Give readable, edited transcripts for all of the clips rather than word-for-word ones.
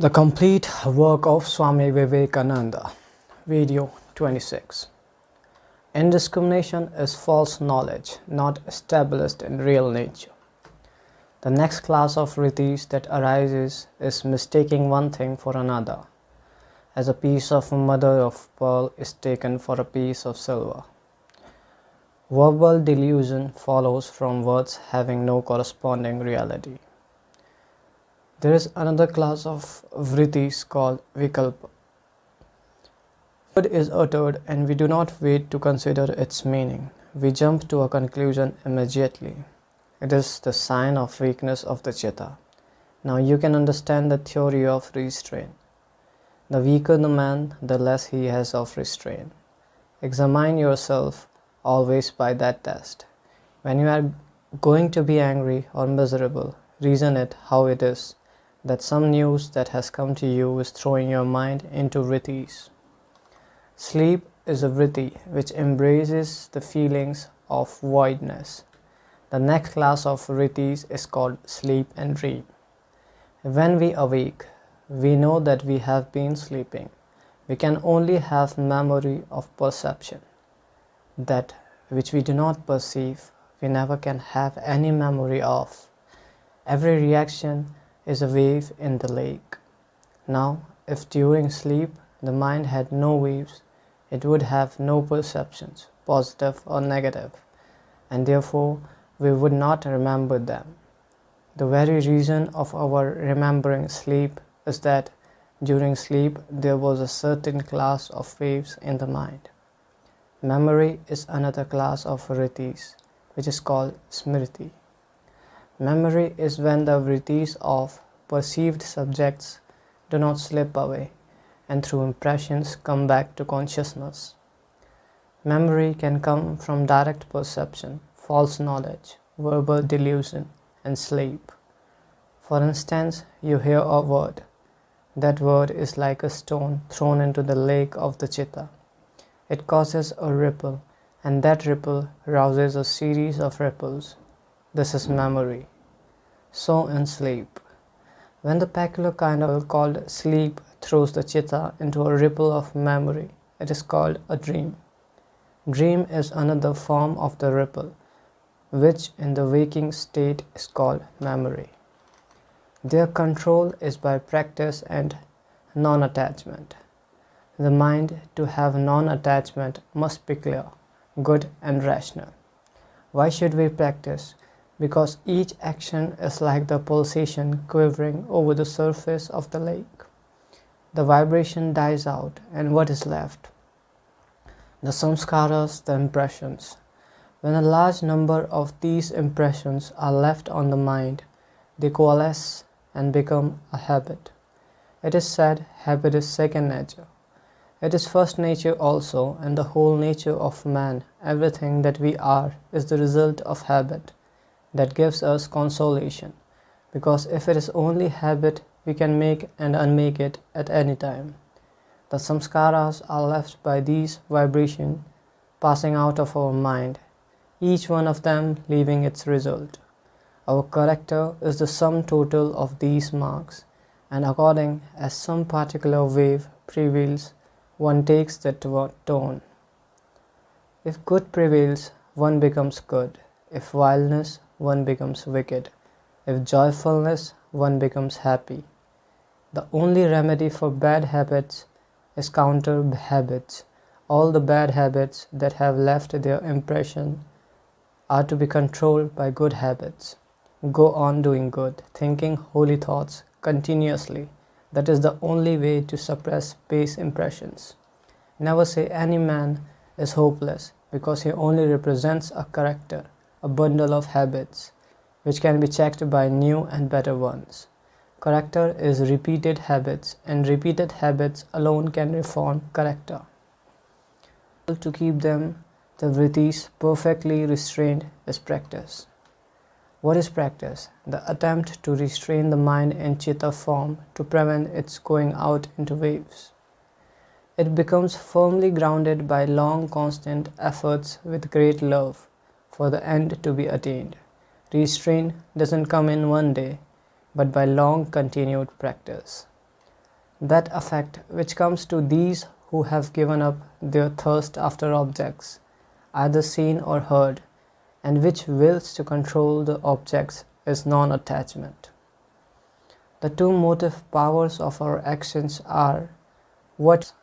The complete work of Swami Vivekananda, Video 26. Indiscrimination is false knowledge, not established in real nature. The next class of riddhis that arises is mistaking one thing for another, as a piece of mother of pearl is taken for a piece of silver. Verbal delusion follows from words having no corresponding reality. There is another class of vritis called vikalpa. The word is uttered and we do not wait to consider its meaning. We jump to a conclusion immediately. It is the sign of weakness of the chitta. Now you can understand the theory of restraint. The weaker the man, the less he has of restraint. Examine yourself always by that test. When you are going to be angry or miserable, reason it how it is that some news that has come to you is throwing your mind into vritis. Sleep is a vritti which embraces the feelings of voidness. The next class of vrittis is called sleep and dream. When we awake, we know that we have been sleeping. We can only have memory of perception. That which we do not perceive, we never can have any memory of. Every reaction is a wave in the lake. Now, if during sleep the mind had no waves, it would have no perceptions, positive or negative, and therefore we would not remember them. The very reason of our remembering sleep is that during sleep there was a certain class of waves in the mind. Memory is another class of vrittis, which is called smriti. Memory is when the vrittis of perceived subjects do not slip away and through impressions come back to consciousness. Memory can come from direct perception, false knowledge, verbal delusion, and sleep. For instance, you hear a word. That word is like a stone thrown into the lake of the chitta. It causes a ripple, and that ripple rouses a series of ripples. This is memory. So in sleep, when the peculiar kind of called sleep throws the chitta into a ripple of memory, it is called a dream. Dream is another form of the ripple, which in the waking state is called memory. Their control is by practice and non-attachment. The mind, to have non-attachment, must be clear, good and rational. Why should we practice? Because each action is like the pulsation quivering over the surface of the lake. The vibration dies out, and what is left? The samskaras, the impressions. When a large number of these impressions are left on the mind, they coalesce and become a habit. It is said habit is second nature. It is first nature also, and the whole nature of man, everything that we are, is the result of habit. That gives us consolation, because if it is only habit, we can make and unmake it at any time. The samskaras are left by these vibrations passing out of our mind, each one of them leaving its result. Our character is the sum total of these marks, and according as some particular wave prevails, one takes that tone. If good prevails, one becomes good. If wildness, one becomes wicked. If joyfulness, one becomes happy. The only remedy for bad habits is counter habits. All the bad habits that have left their impression are to be controlled by good habits. Go on doing good, thinking holy thoughts continuously. That is the only way to suppress base impressions. Never say any man is hopeless, because he only represents a character, a bundle of habits, which can be checked by new and better ones. Character is repeated habits, and repeated habits alone can reform character. To keep them, the vrittis, perfectly restrained is practice. What is practice? The attempt to restrain the mind in chitta form to prevent its going out into waves. It becomes firmly grounded by long constant efforts with great love for the end to be attained. Restraint doesn't come in one day, but by long continued practice. That effect which comes to these who have given up their thirst after objects, either seen or heard, and which wills to control the objects, is non-attachment. The two motive powers of our actions are what?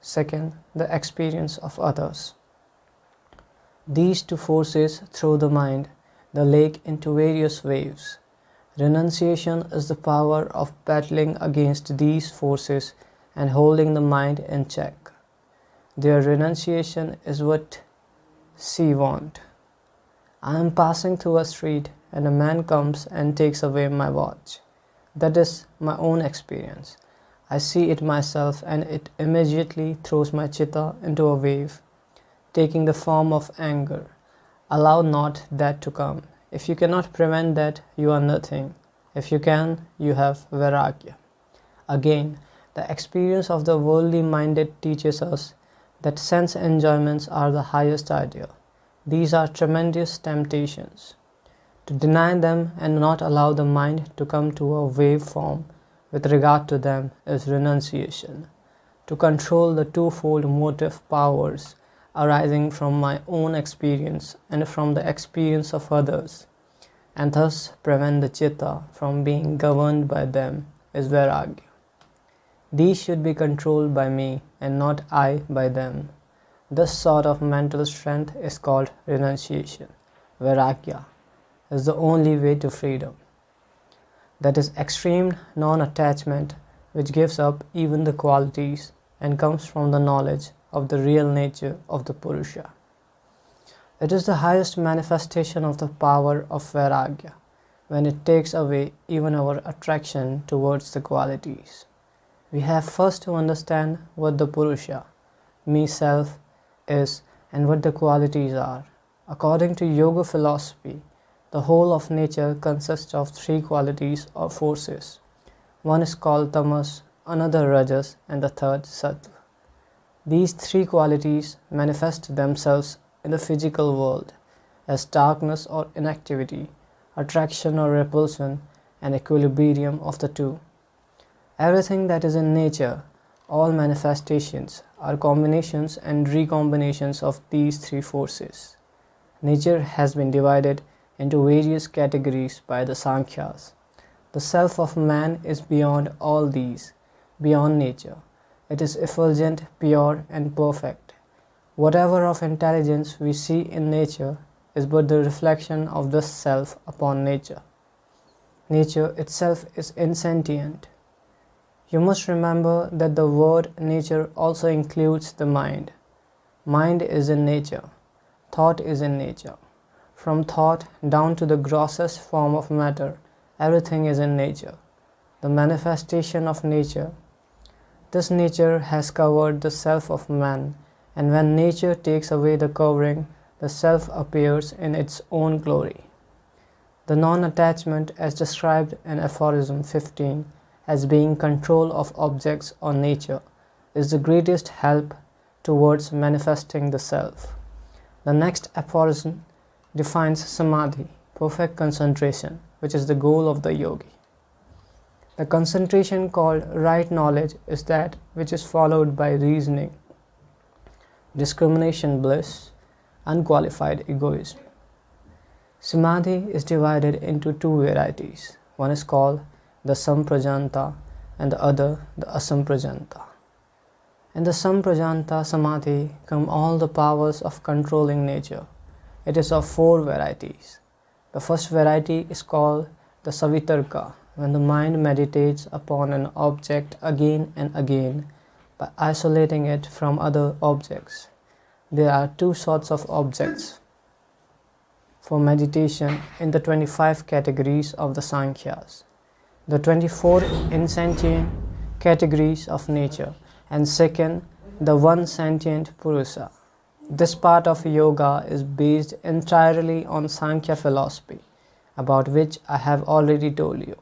Second, the experience of others. These two forces throw the mind, the lake, into various waves. Renunciation is the power of battling against these forces and holding the mind in check. Their renunciation is what see want. I am passing through a street and a man comes and takes away my watch. That is my own experience. I see it myself and it immediately throws my chitta into a wave, taking the form of anger. Allow not that to come. If you cannot prevent that, you are nothing. If you can, you have Vairagya. Again, the experience of the worldly minded teaches us that sense enjoyments are the highest ideal. These are tremendous temptations. To deny them and not allow the mind to come to a wave form with regard to them is renunciation. To control the twofold motive powers arising from my own experience and from the experience of others, and thus prevent the chitta from being governed by them, is Vairagya. These should be controlled by me and not I by them. This sort of mental strength is called renunciation. Vairagya is the only way to freedom. That is extreme non-attachment which gives up even the qualities and comes from the knowledge of the real nature of the Purusha. It is the highest manifestation of the power of Vairagya when it takes away even our attraction towards the qualities. We have first to understand what the Purusha, me-self, is and what the qualities are. According to Yoga philosophy, the whole of nature consists of three qualities or forces. One is called tamas, another rajas, and the third sattva. These three qualities manifest themselves in the physical world as darkness or inactivity, attraction or repulsion, and equilibrium of the two. Everything that is in nature, all manifestations, are combinations and recombinations of these three forces. Nature has been divided into various categories by the Sankhyas. The self of man is beyond all these, beyond nature. It is effulgent, pure, and perfect. Whatever of intelligence we see in nature is but the reflection of this self upon nature. Nature itself is insentient. You must remember that the word nature also includes the mind. Mind is in nature. Thought is in nature. From thought down to the grossest form of matter, everything is in nature. The manifestation of nature. This nature has covered the self of man, and when nature takes away the covering, the self appears in its own glory. The non-attachment, as described in aphorism 15 as being control of objects or nature, is the greatest help towards manifesting the self. The next aphorism defines samadhi, perfect concentration, which is the goal of the yogi. The concentration called right knowledge is that which is followed by reasoning, discrimination bliss, unqualified egoism. Samadhi is divided into two varieties. One is called the samprajanta and the other the asamprajanta. In the samprajanta samadhi come all the powers of controlling nature. It is of four varieties. The first variety is called the savitarka, when the mind meditates upon an object again and again by isolating it from other objects. There are two sorts of objects for meditation in the 25 categories of the Sankhyas. The 24 insentient categories of nature, and second, the one sentient Purusha. This part of yoga is based entirely on Sankhya philosophy, about which I have already told you.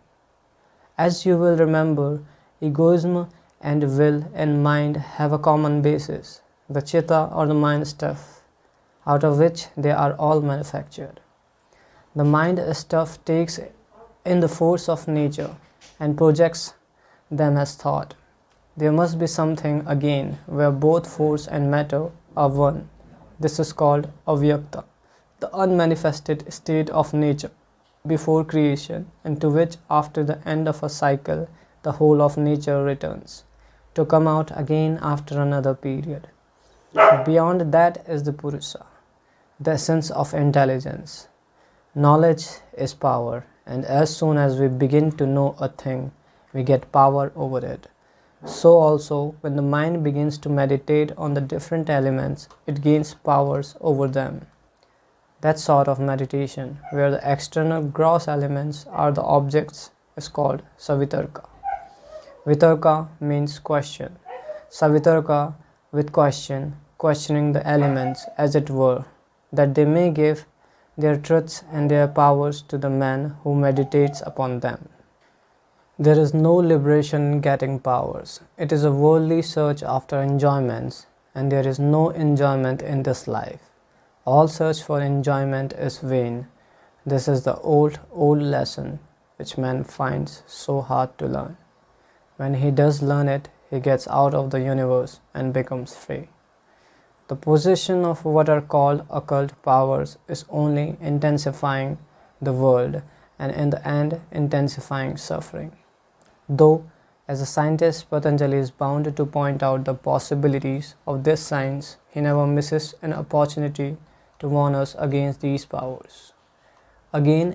As you will remember, egoism and will and mind have a common basis, the chitta or the mind stuff, out of which they are all manufactured. The mind stuff takes in the force of nature and projects them as thought. There must be something again where both force and matter are one. This is called avyakta, the unmanifested state of nature before creation, and to which after the end of a cycle the whole of nature returns, to come out again after another period. Beyond that is the Purusha, the essence of intelligence. Knowledge is power, and as soon as we begin to know a thing, we get power over it. So also, when the mind begins to meditate on the different elements, it gains powers over them. That sort of meditation, where the external gross elements are the objects, is called Savitarka. Vitarka means question. Savitarka with question, questioning the elements as it were, that they may give their truths and their powers to the man who meditates upon them. There is no liberation in getting powers. It is a worldly search after enjoyments, and there is no enjoyment in this life. All search for enjoyment is vain. This is the old lesson which man finds so hard to learn. When he does learn it, he gets out of the universe and becomes free. The possession of what are called occult powers is only intensifying the world, and in the end intensifying suffering. Though, as a scientist, Patanjali is bound to point out the possibilities of this science, he never misses an opportunity to warn us against these powers. Again